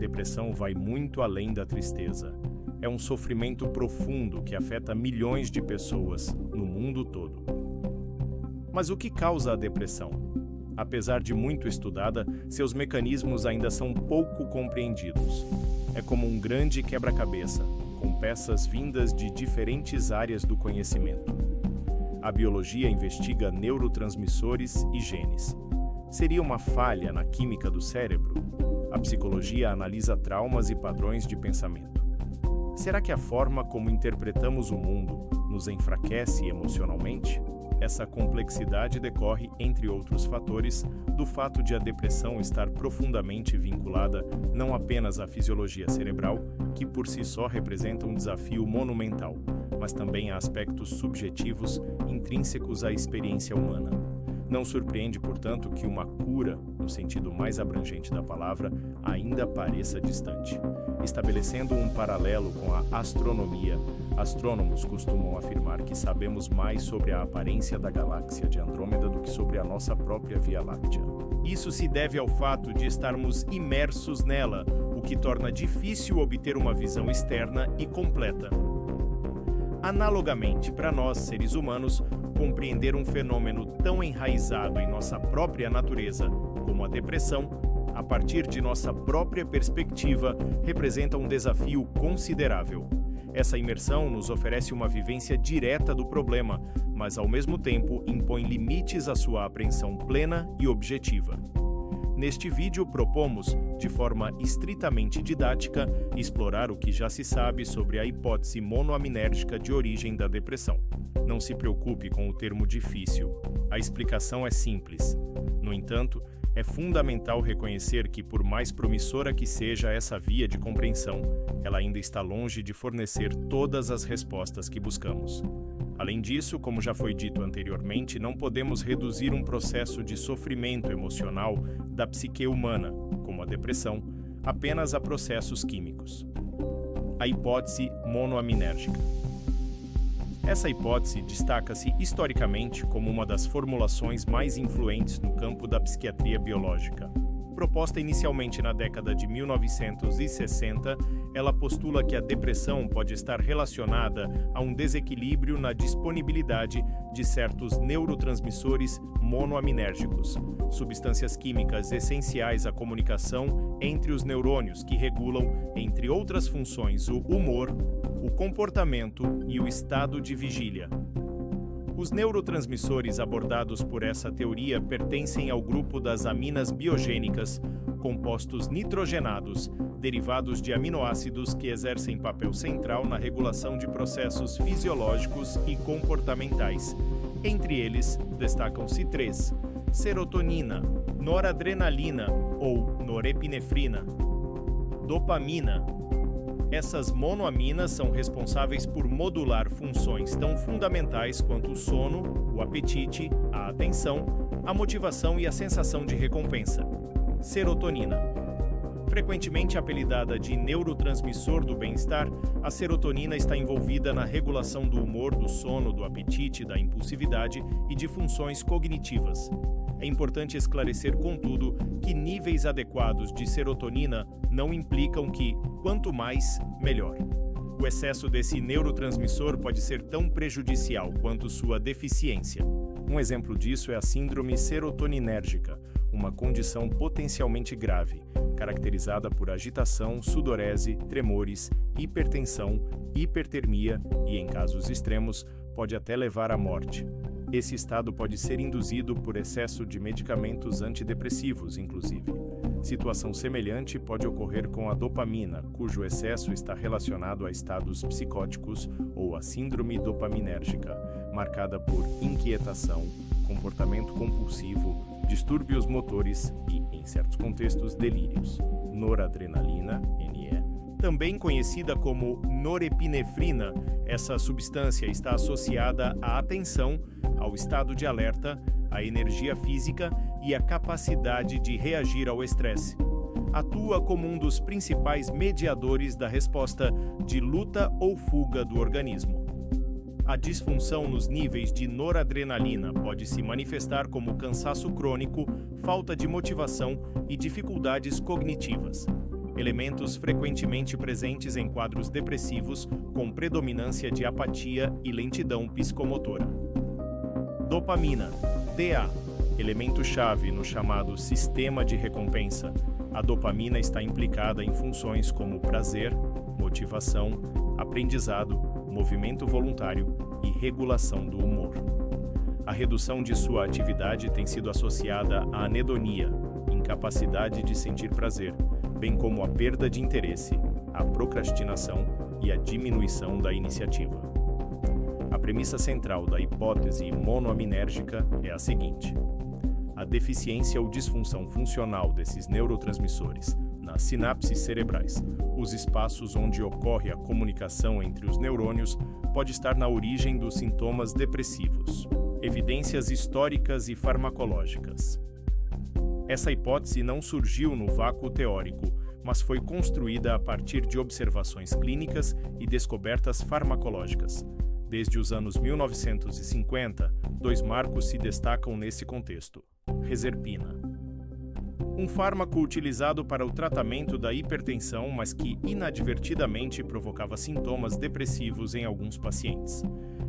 depressão vai muito além da tristeza. É um sofrimento profundo que afeta milhões de pessoas no mundo todo. Mas o que causa a depressão? Apesar de muito estudada, seus mecanismos ainda são pouco compreendidos. É como um grande quebra-cabeça, com peças vindas de diferentes áreas do conhecimento. A biologia investiga neurotransmissores e genes. Seria uma falha na química do cérebro? A psicologia analisa traumas e padrões de pensamento. Será que a forma como interpretamos o mundo nos enfraquece emocionalmente? Essa complexidade decorre, entre outros fatores, do fato de a depressão estar profundamente vinculada não apenas à fisiologia cerebral, que por si só representa um desafio monumental, mas também a aspectos subjetivos intrínsecos à experiência humana. Não surpreende, portanto, que uma cura, no sentido mais abrangente da palavra, ainda pareça distante. Estabelecendo um paralelo com a astronomia, astrônomos costumam afirmar que sabemos mais sobre a aparência da galáxia de Andrômeda do que sobre a nossa própria Via Láctea. Isso se deve ao fato de estarmos imersos nela, o que torna difícil obter uma visão externa e completa. Analogamente, para nós, seres humanos, compreender um fenômeno tão enraizado em nossa própria natureza, como a depressão, a partir de nossa própria perspectiva, representa um desafio considerável. Essa imersão nos oferece uma vivência direta do problema, mas ao mesmo tempo impõe limites à sua apreensão plena e objetiva. Neste vídeo propomos, de forma estritamente didática, explorar o que já se sabe sobre a hipótese monoaminérgica de origem da depressão. Não se preocupe com o termo difícil. A explicação é simples. No entanto, é fundamental reconhecer que, por mais promissora que seja essa via de compreensão, ela ainda está longe de fornecer todas as respostas que buscamos. Além disso, como já foi dito anteriormente, não podemos reduzir um processo de sofrimento emocional da psique humana, como a depressão, apenas a processos químicos. A hipótese monoaminérgica. Essa hipótese destaca-se historicamente como uma das formulações mais influentes no campo da psiquiatria biológica. Proposta inicialmente na década de 1960, ela postula que a depressão pode estar relacionada a um desequilíbrio na disponibilidade de certos neurotransmissores monoaminérgicos, substâncias químicas essenciais à comunicação entre os neurônios que regulam, entre outras funções, o humor, o comportamento e o estado de vigília. Os neurotransmissores abordados por essa teoria pertencem ao grupo das aminas biogênicas, compostos nitrogenados, derivados de aminoácidos que exercem papel central na regulação de processos fisiológicos e comportamentais. Entre eles, destacam-se três: serotonina, noradrenalina ou norepinefrina, dopamina. Essas monoaminas são responsáveis por modular funções tão fundamentais quanto o sono, o apetite, a atenção, a motivação e a sensação de recompensa. Serotonina. Frequentemente apelidada de neurotransmissor do bem-estar, a serotonina está envolvida na regulação do humor, do sono, do apetite, da impulsividade e de funções cognitivas. É importante esclarecer, contudo, que níveis adequados de serotonina não implicam que, quanto mais, melhor. O excesso desse neurotransmissor pode ser tão prejudicial quanto sua deficiência. Um exemplo disso é a síndrome serotoninérgica, uma condição potencialmente grave, caracterizada por agitação, sudorese, tremores, hipertensão, hipertermia e, em casos extremos, pode até levar à morte. Esse estado pode ser induzido por excesso de medicamentos antidepressivos, inclusive. Situação semelhante pode ocorrer com a dopamina, cujo excesso está relacionado a estados psicóticos ou a síndrome dopaminérgica, marcada por inquietação, comportamento compulsivo, distúrbios motores e, em certos contextos, delírios. Noradrenalina, NE, também conhecida como norepinefrina, essa substância está associada à atenção, ao estado de alerta, à energia física e à capacidade de reagir ao estresse. Atua como um dos principais mediadores da resposta de luta ou fuga do organismo. A disfunção nos níveis de noradrenalina pode se manifestar como cansaço crônico, falta de motivação e dificuldades cognitivas. elementos frequentemente presentes em quadros depressivos com predominância de apatia e lentidão psicomotora. Dopamina, DA, elemento-chave no chamado sistema de recompensa. A dopamina está implicada em funções como prazer, motivação, aprendizado, movimento voluntário e regulação do humor. A redução de sua atividade tem sido associada à anedonia, incapacidade de sentir prazer, bem como a perda de interesse, a procrastinação e a diminuição da iniciativa. A premissa central da hipótese monoaminérgica é a seguinte: a deficiência ou disfunção funcional desses neurotransmissores nas sinapses cerebrais, os espaços onde ocorre a comunicação entre os neurônios, pode estar na origem dos sintomas depressivos. Evidências históricas e farmacológicas. Essa hipótese não surgiu no vácuo teórico, mas foi construída a partir de observações clínicas e descobertas farmacológicas. Desde os anos 1950, dois marcos se destacam nesse contexto: Reserpina, um fármaco utilizado para o tratamento da hipertensão, mas que inadvertidamente provocava sintomas depressivos em alguns pacientes.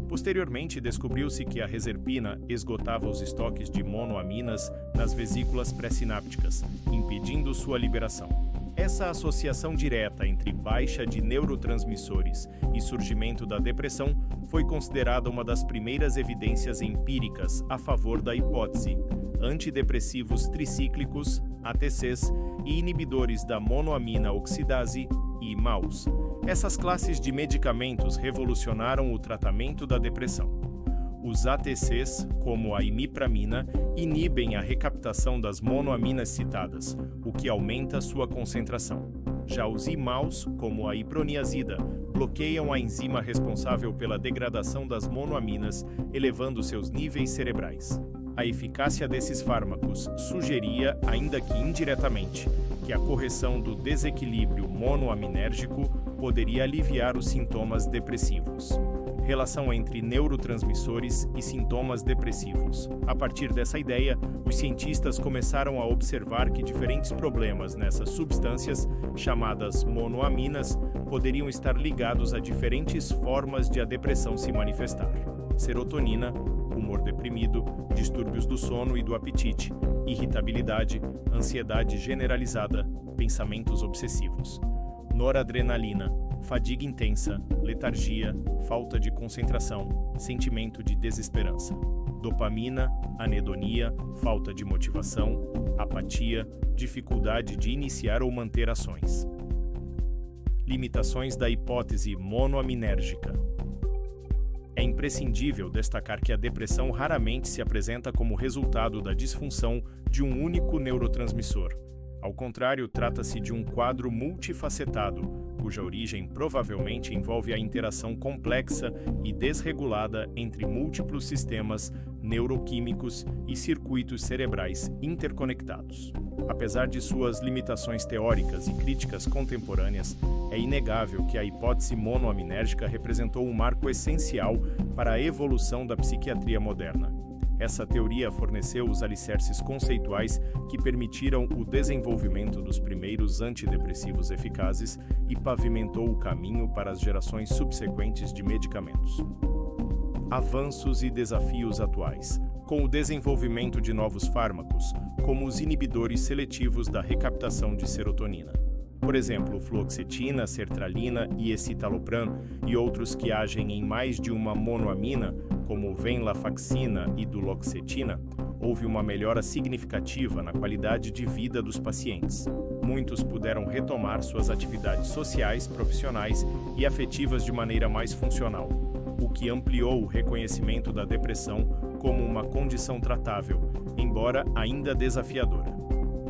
Posteriormente, descobriu-se que a reserpina esgotava os estoques de monoaminas nas vesículas pré-sinápticas, impedindo sua liberação. Essa associação direta entre baixa de neurotransmissores e surgimento da depressão foi considerada uma das primeiras evidências empíricas a favor da hipótese. Antidepressivos tricíclicos, ATCs, e inibidores da monoamina oxidase, IMAOs. Essas classes de medicamentos revolucionaram o tratamento da depressão. Os ATCs, como a imipramina, inibem a recaptação das monoaminas citadas, o que aumenta sua concentração. Já os IMAOs, como a iproniazida, bloqueiam a enzima responsável pela degradação das monoaminas, elevando seus níveis cerebrais. A eficácia desses fármacos sugeria, ainda que indiretamente, que a correção do desequilíbrio monoaminérgico poderia aliviar os sintomas depressivos. Relação entre neurotransmissores e sintomas depressivos. A partir dessa ideia, os cientistas começaram a observar que diferentes problemas nessas substâncias, chamadas monoaminas, poderiam estar ligados a diferentes formas de a depressão se manifestar. Serotonina, humor deprimido, distúrbios do sono e do apetite, irritabilidade, ansiedade generalizada, pensamentos obsessivos. Noradrenalina, fadiga intensa, letargia, falta de concentração, sentimento de desesperança. Dopamina, anedonia, falta de motivação, apatia, dificuldade de iniciar ou manter ações. Limitações da hipótese monoaminérgica. É imprescindível destacar que a depressão raramente se apresenta como resultado da disfunção de um único neurotransmissor. Ao contrário, trata-se de um quadro multifacetado, cuja origem provavelmente envolve a interação complexa e desregulada entre múltiplos sistemas neuroquímicos e circuitos cerebrais interconectados. Apesar de suas limitações teóricas e críticas contemporâneas, é inegável que a hipótese monoaminérgica representou um marco essencial para a evolução da psiquiatria moderna. Essa teoria forneceu os alicerces conceituais que permitiram o desenvolvimento dos primeiros antidepressivos eficazes e pavimentou o caminho para as gerações subsequentes de medicamentos. Avanços e desafios atuais. Com o desenvolvimento de novos fármacos, como os inibidores seletivos da recaptação de serotonina. Por exemplo, fluoxetina, sertralina e escitalopram, e outros que agem em mais de uma monoamina, como venlafaxina e duloxetina, houve uma melhora significativa na qualidade de vida dos pacientes. Muitos puderam retomar suas atividades sociais, profissionais e afetivas de maneira mais funcional, o que ampliou o reconhecimento da depressão como uma condição tratável, embora ainda desafiadora.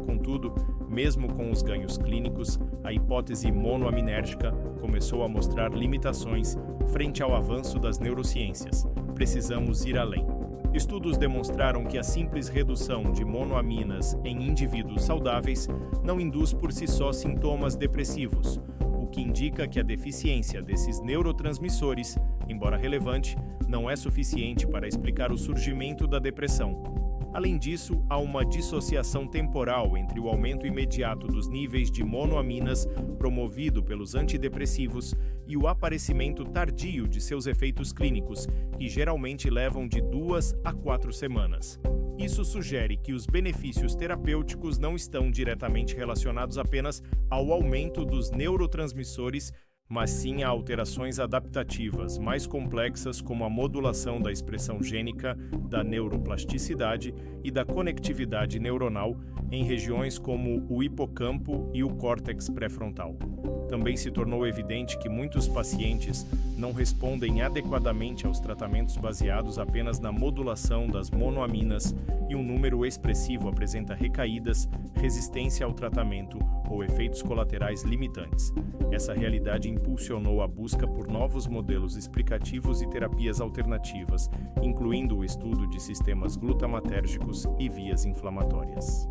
Contudo, mesmo com os ganhos clínicos, a hipótese monoaminérgica começou a mostrar limitações frente ao avanço das neurociências. Precisamos ir além. Estudos demonstraram que a simples redução de monoaminas em indivíduos saudáveis não induz por si só sintomas depressivos, o que indica que a deficiência desses neurotransmissores, embora relevante, não é suficiente para explicar o surgimento da depressão. Além disso, há uma dissociação temporal entre o aumento imediato dos níveis de monoaminas promovido pelos antidepressivos e o aparecimento tardio de seus efeitos clínicos, que geralmente levam de 2 a 4 semanas. Isso sugere que os benefícios terapêuticos não estão diretamente relacionados apenas ao aumento dos neurotransmissores, mas sim a alterações adaptativas mais complexas, como a modulação da expressão gênica, da neuroplasticidade e da conectividade neuronal em regiões como o hipocampo e o córtex pré-frontal. Também se tornou evidente que muitos pacientes não respondem adequadamente aos tratamentos baseados apenas na modulação das monoaminas e um número expressivo apresenta recaídas, resistência ao tratamento ou efeitos colaterais limitantes. Essa realidade impulsionou a busca por novos modelos explicativos e terapias alternativas, incluindo o estudo de sistemas glutamatérgicos e vias inflamatórias.